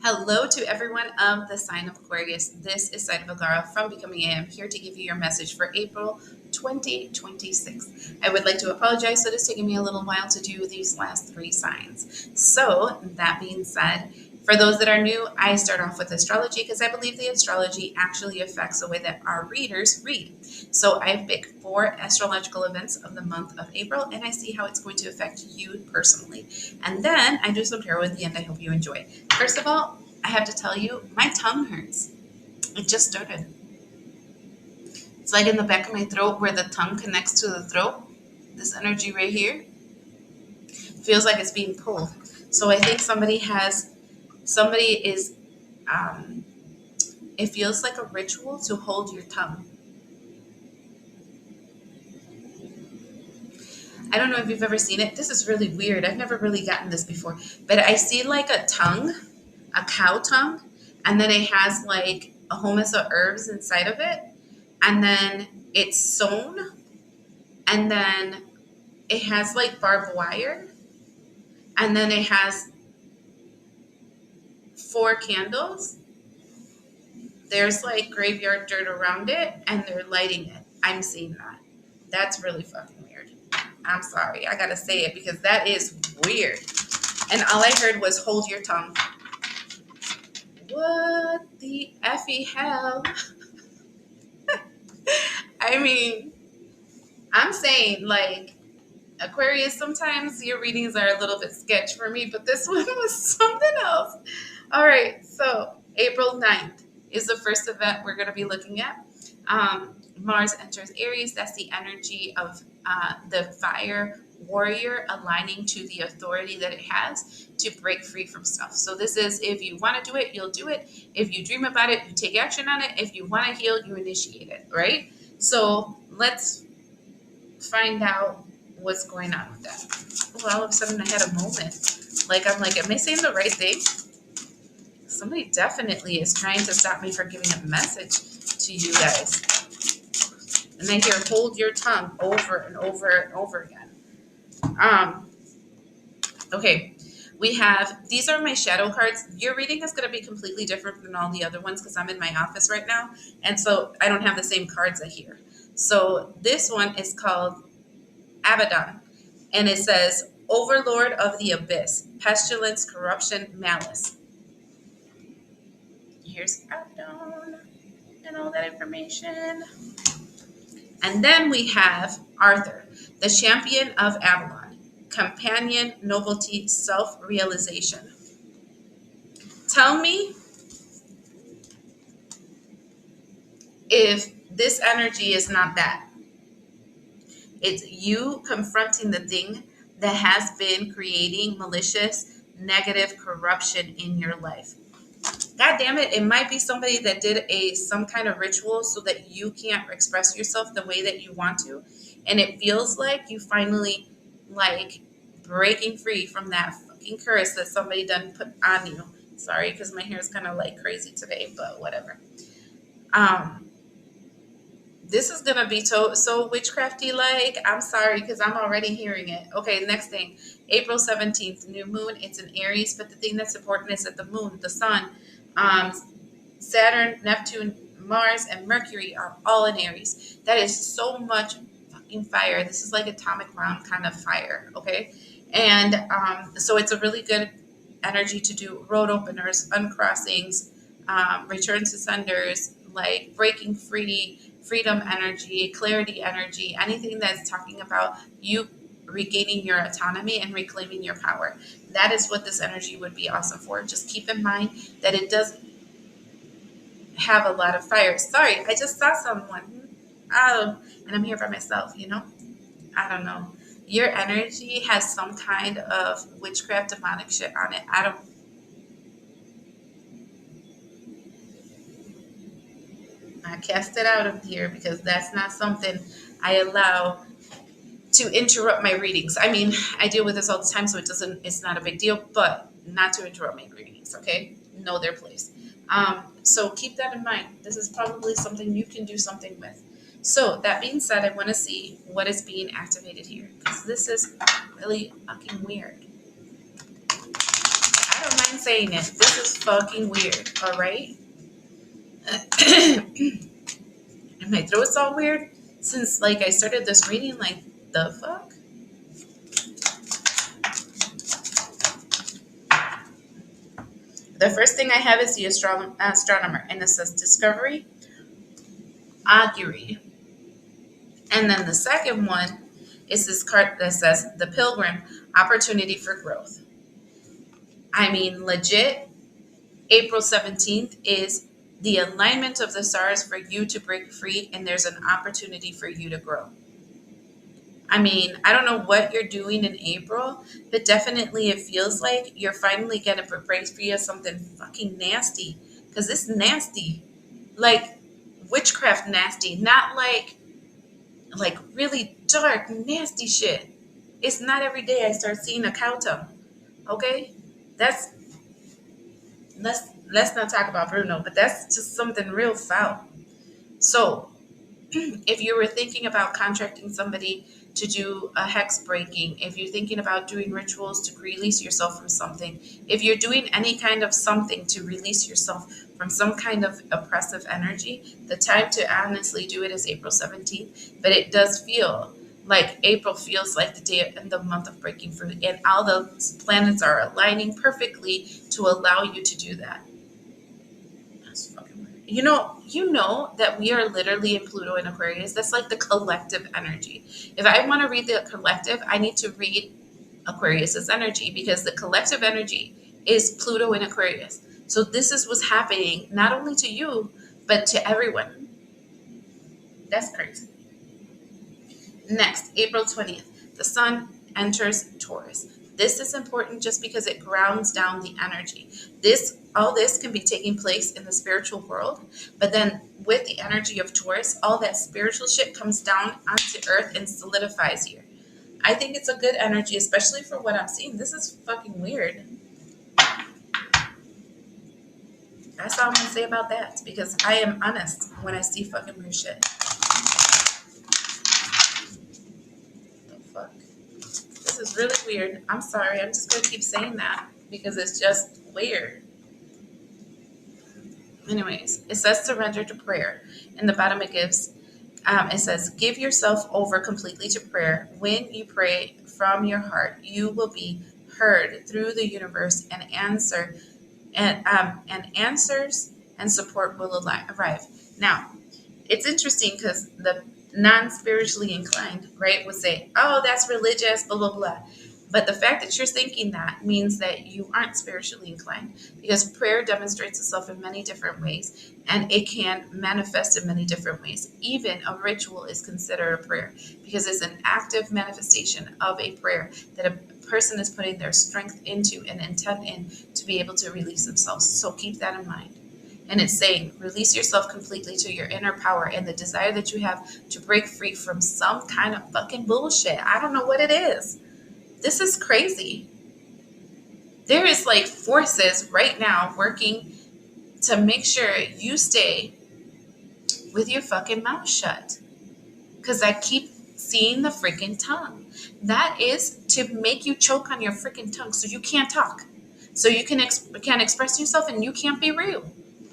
Hello to everyone of the sign of Aquarius. This is Zaida Velgara from Becoming I Am here to give you your message for April 2026. I would like to apologize that it's taken me a little while to do these last three signs. So, that being said, for those that are new, I start off with astrology because I believe the astrology actually affects the way that our readers read. So, I pick four astrological events of the month of April and I see how it's going to affect you personally. And then I do some tarot at the end. I hope you enjoy. First of all, I have to tell you, my tongue hurts. It just started. It's like in the back of my throat where the tongue connects to the throat. This energy right here feels like it's being pulled. So I think somebody is, um, it feels like a ritual to hold your tongue. I don't know if you've ever seen it. This is really weird. I've never really gotten this before. But I see like a tongue, a cow tongue, and then it has like a hummus of herbs inside of it. And then it's sewn, and then it has like barbed wire, and then it has four candles. There's like graveyard dirt around it, and they're lighting it. I'm seeing that. That's really fucking weird. I'm sorry. I gotta say it because that is weird. And all I heard was hold your tongue. What the effie hell? I mean, I'm saying like Aquarius, sometimes your readings are a little bit sketch for me, but this one was something else. All right, so April 9th is the first event we're going to be looking at. Mars enters Aries. That's the energy of the fire warrior aligning to the authority that it has to break free from stuff. So this is, if you want to do it, you'll do it. If you dream about it, you take action on it. If you want to heal, you initiate it, right? So let's find out what's going on with that. Well, all of a sudden I had a moment. Like, I'm like, am I saying the right thing? Somebody definitely is trying to stop me from giving a message to you guys. And I hear hold your tongue over and over and over again. Okay. We have, these are my shadow cards. Your reading is going to be completely different than all the other ones because I'm in my office right now. And so I don't have the same cards I hear. So this one is called Abaddon, and it says, Overlord of the Abyss, Pestilence, Corruption, Malice. Here's Abaddon and all that information. And then we have Arthur, the Champion of Avalon, Companion, Novelty, Self-Realization. Tell me if this energy is not that. It's you confronting the thing that has been creating malicious, negative corruption in your life. God damn it, it might be somebody that did some kind of ritual so that you can't express yourself the way that you want to. And it feels like you finally like breaking free from that fucking curse that somebody done put on you. Sorry, because my hair is kind of like crazy today, but whatever. This is gonna be so witchcrafty like. I'm sorry because I'm already hearing it. Okay, next thing. April 17th, new moon. It's in Aries, but the thing that's important is that the moon, the sun, um, Saturn, Neptune, Mars, and Mercury are all in Aries. That is so much fucking fire. This is like atomic bomb kind of fire, okay? And so it's a really good energy to do road openers, uncrossings, return to senders, like breaking free, freedom energy, clarity energy, anything that's talking about you regaining your autonomy and reclaiming your power. That is what this energy would be awesome for. Just keep in mind that it does have a lot of fire. Sorry, I just saw someone. Oh, and I'm here by myself, you know? I don't know. Your energy has some kind of witchcraft demonic shit on it. I cast it out of here because that's not something I allow to interrupt my readings. I mean, I deal with this all the time, so it's not a big deal, but not to interrupt my readings, okay? Know their place. So keep that in mind. This is probably something you can do something with. So that being said, I want to see what is being activated here because this is really fucking weird. I don't mind saying it. This is fucking weird, all right? And my throat's all weird since, like, I started this reading. Like, the fuck? The first thing I have is the astronomer, and it says discovery, augury. And then the second one is this card that says the pilgrim, opportunity for growth. I mean, legit, April 17th is the alignment of the stars for you to break free, and there's an opportunity for you to grow. I mean, I don't know what you're doing in April, but definitely it feels like you're finally going to break free of something fucking nasty. Because it's nasty. Like witchcraft nasty. Not like really dark, nasty shit. It's not every day I start seeing a cow tongue. Okay? That's let's not talk about Bruno, but that's just something real foul. So if you were thinking about contracting somebody to do a hex breaking, if you're thinking about doing rituals to release yourself from something, if you're doing any kind of something to release yourself from some kind of oppressive energy, the time to honestly do it is April 17th. But it does feel like April feels like the day and the month of breaking free, and all the planets are aligning perfectly to allow you to do that. That's fucking weird. You know that we are literally in Pluto and Aquarius. That's like the collective energy. If I want to read the collective, I need to read Aquarius's energy, because the collective energy is Pluto and Aquarius. So this is what's happening not only to you, but to everyone. That's crazy. Next, April 20th, the sun enters Taurus. This is important just because it grounds down the energy. All this can be taking place in the spiritual world, but then with the energy of Taurus, all that spiritual shit comes down onto earth and solidifies here. I think it's a good energy, especially for what I'm seeing. This is fucking weird. That's all I'm gonna say about that, because I am honest when I see fucking weird shit. The fuck? This is really weird. I'm sorry. I'm just going to keep saying that because it's just weird. Anyways, it says surrender to prayer. In the bottom, it says, give yourself over completely to prayer. When you pray from your heart, you will be heard through the universe, and answers and support will arrive. Now, it's interesting because the non-spiritually inclined, right, would say, oh, that's religious, blah, blah, blah. But the fact that you're thinking that means that you aren't spiritually inclined, because prayer demonstrates itself in many different ways, and it can manifest in many different ways. Even a ritual is considered a prayer, because it's an active manifestation of a prayer that a person is putting their strength into and intent in to be able to release themselves. So keep that in mind. And it's saying, release yourself completely to your inner power and the desire that you have to break free from some kind of fucking bullshit. I don't know what it is. This is crazy. There is like forces right now working to make sure you stay with your fucking mouth shut. Because I keep seeing the freaking tongue. That is to make you choke on your freaking tongue so you can't talk. So you can't express yourself, and you can't be real.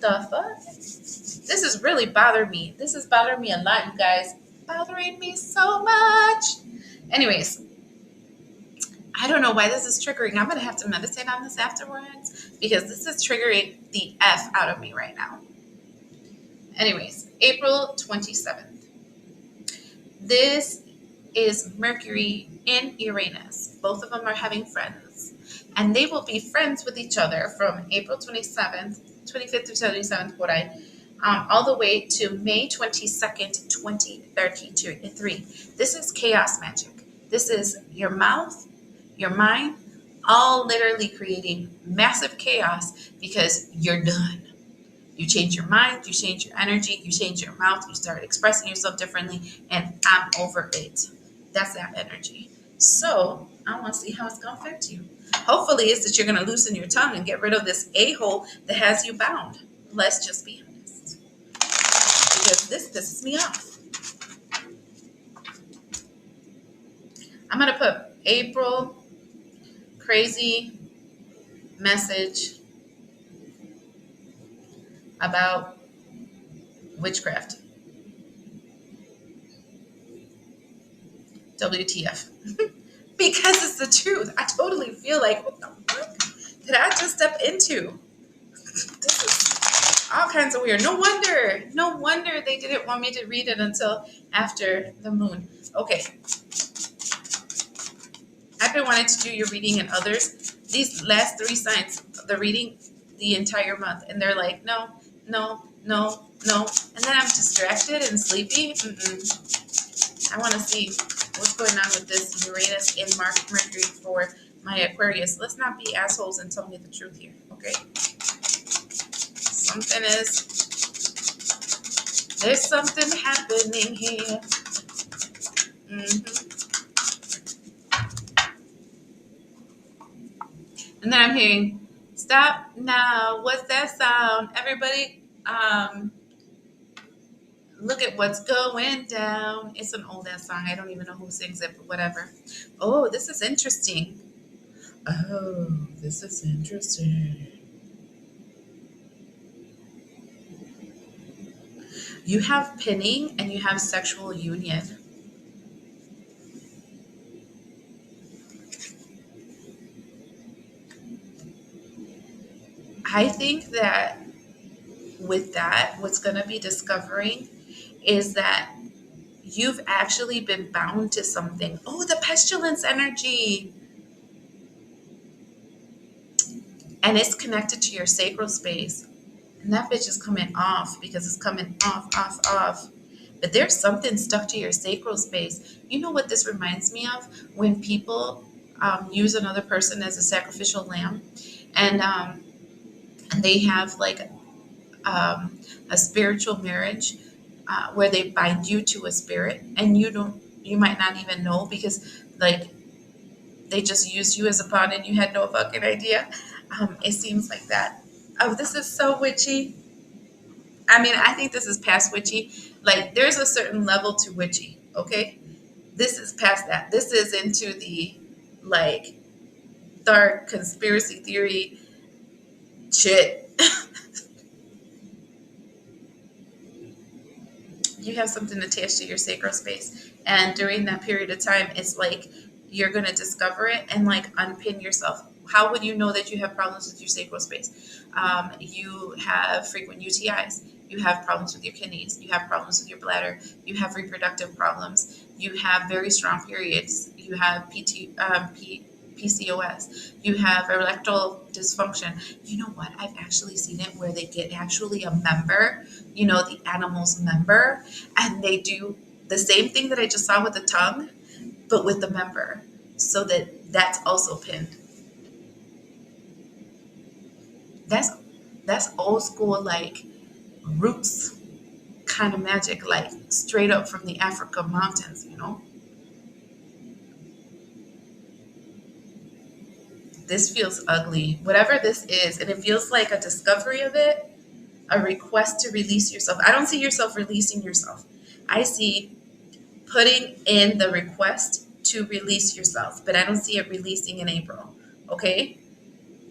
The fuck? This is really bothering me. This is bothering me a lot, you guys. Bothering me so much. Anyways, I don't know why this is triggering. I'm going to have to meditate on this afterwards, because this is triggering the F out of me right now. Anyways, April 27th. This is Mercury in Uranus. Both of them are having friends, and they will be friends with each other from April 25th to 27th, all the way to May 22nd, 2033. This is chaos magic. This is your mouth, your mind, all literally creating massive chaos because you're done. You change your mind, you change your energy, you change your mouth, you start expressing yourself differently, and I'm over it. That's that energy. So I want to see how it's going to affect you. Hopefully it's that you're going to loosen your tongue and get rid of this a-hole that has you bound. Let's just be honest. Because this pisses me off. I'm going to put April, crazy, message about witchcraft. WTF. Because it's the truth. I totally feel like, what the fuck did I just step into? This is all kinds of weird. No wonder they didn't want me to read it until after the moon. Okay, I've been wanting to do your reading and others. These last three signs, the reading the entire month, and they're like, no, no, no, no. And then I'm distracted and sleepy. I want to see what's going on with this Uranus in Mercury for my Aquarius. Let's not be assholes and tell me the truth here, okay? There's something happening here. And then I'm hearing, stop now. What's that sound? Everybody, look at what's going down. It's an old ass song. I don't even know who sings it, but whatever. Oh, this is interesting. You have pinning and you have sexual union. I think that with that, what's going to be discovering is that you've actually been bound to something. Oh, the pestilence energy. And it's connected to your sacral space. And that bitch is coming off because it's coming off. But there's something stuck to your sacral space. You know what this reminds me of? When people use another person as a sacrificial lamb, and they have like a spiritual marriage where they bind you to a spirit, and you might not even know because like they just used you as a pawn and you had no fucking idea. It seems like that. Oh, this is so witchy. I mean, I think this is past witchy. Like, there's a certain level to witchy, okay? This is past that. This is into the, like, dark conspiracy theory shit. You have something attached to your sacral space. And during that period of time, it's like you're going to discover it and, like, unpin yourself. How would you know that you have problems with your sacral space? You have frequent UTIs. You have problems with your kidneys. You have problems with your bladder. You have reproductive problems. You have very strong periods. You have PCOS. You have erectile dysfunction. You know what? I've actually seen it where they get actually a member, the animal's member, and they do the same thing that I just saw with the tongue, but with the member, so that's also pinned. That's old school, like, roots kind of magic, like straight up from the Africa mountains. This feels ugly, whatever this is, and it feels like a discovery of it, a request to release yourself. I don't see yourself releasing yourself. I see putting in the request to release yourself, but I don't see it releasing in April. Okay?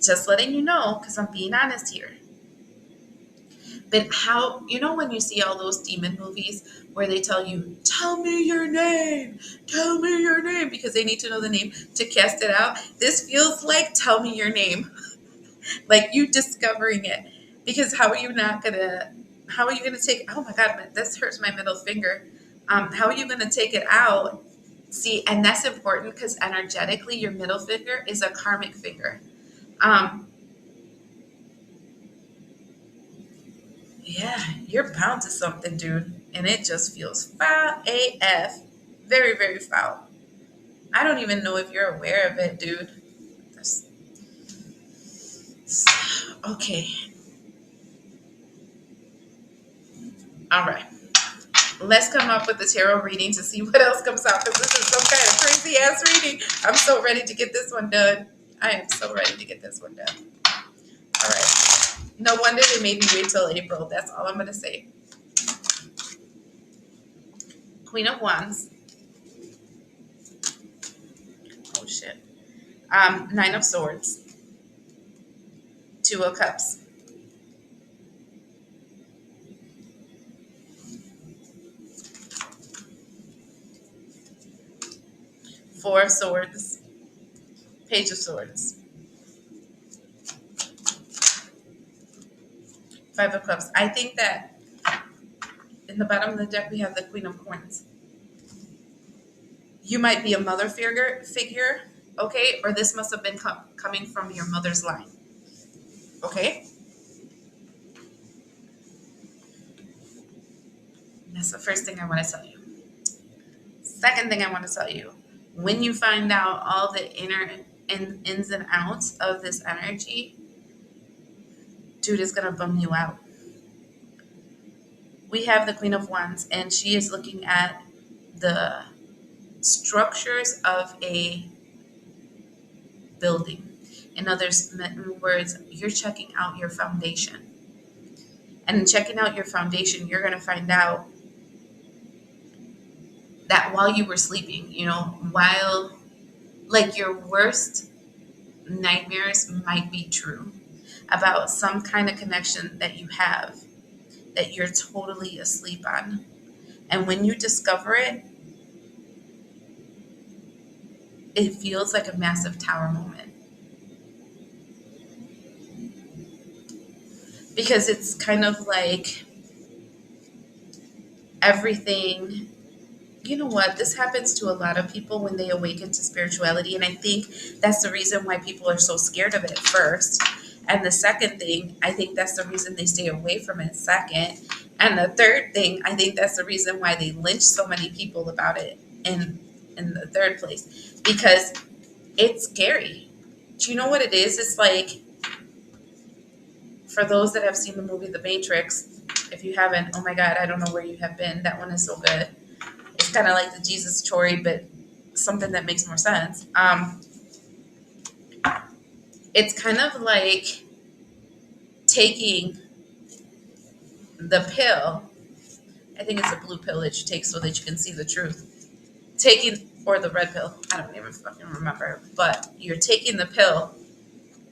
Just letting you know, because I'm being honest here. But how, when you see all those demon movies where they tell you, tell me your name, because they need to know the name to cast it out. This feels like tell me your name, like you discovering it. Because how are you going to take, oh my God, this hurts my middle finger. How are you going to take it out? See, and that's important because energetically, your middle finger is a karmic finger. Yeah, you're bound to something, dude. And it just feels foul AF. Very, very foul. I don't even know if you're aware of it, dude. Okay. All right. Let's come up with the tarot reading to see what else comes out, because this is some kind of crazy ass reading. I'm so ready to get this one done. I am so ready to get this one done. All right. No wonder they made me wait till April. That's all I'm going to say. Queen of Wands. Oh, shit. Nine of Swords. Two of Cups. Four of Swords. Page of Swords. Five of Cups. I think that in the bottom of the deck we have the Queen of Coins. You might be a mother figure, okay? Or this must have been coming from your mother's line, okay? That's the first thing I want to tell you. Second thing I want to tell you, when you find out all the inner ins and outs of this energy, dude is going to bum you out. We have the Queen of Wands, and she is looking at the structures of a building. In other words, you're checking out your foundation. And in checking out your foundation, you're going to find out that while you were sleeping, while like your worst nightmares might be true about some kind of connection that you have that you're totally asleep on. And when you discover it, it feels like a massive tower moment. Because it's kind of like everything, you know what, this happens to a lot of people when they awaken to spirituality. And I think that's the reason why people are so scared of it first. And the second thing, I think that's the reason they stay away from it second. And the third thing, I think that's the reason why they lynch so many people about it in the third place. Because it's scary. Do you know what it is? It's like, for those that have seen the movie The Matrix, if you haven't, oh my God, I don't know where you have been. That one is so good. It's kind of like the Jesus story, but something that makes more sense. It's kind of like taking the pill. I think it's a blue pill that you take so that you can see the truth. Or the red pill. I don't even fucking remember. But you're taking the pill,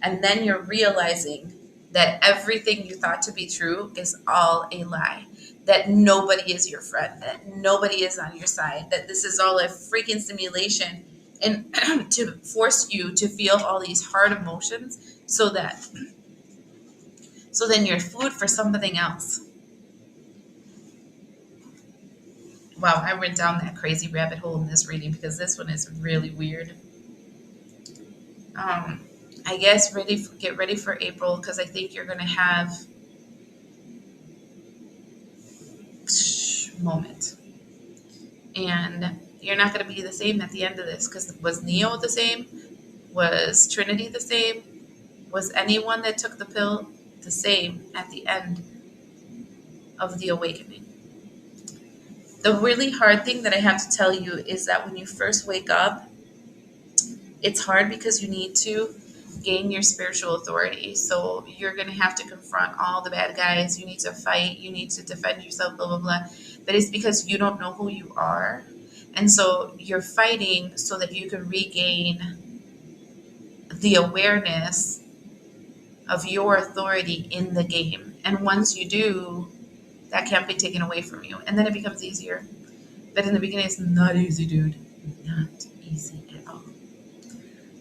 and then you're realizing that everything you thought to be true is all a lie. That nobody is your friend. That nobody is on your side. That this is all a freaking simulation, and to force you to feel all these hard emotions so then you're food for something else. Wow, I went down that crazy rabbit hole in this reading because this one is really weird. I guess get ready for April, because I think you're going to have moment. And you're not going to be the same at the end of this, because was Neo the same? Was Trinity the same? Was anyone that took the pill the same at the end of the awakening? The really hard thing that I have to tell you is that when you first wake up, it's hard because you need to gain your spiritual authority. So you're going to have to confront all the bad guys. You need to fight. You need to defend yourself, blah, blah, blah. But it's because you don't know who you are. And so you're fighting so that you can regain the awareness of your authority in the game. And once you do, that can't be taken away from you. And then it becomes easier. But in the beginning, it's not easy, dude. Not easy at all.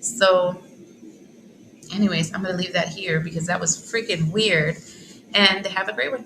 So anyways, I'm going to leave that here because that was freaking weird. And have a great one.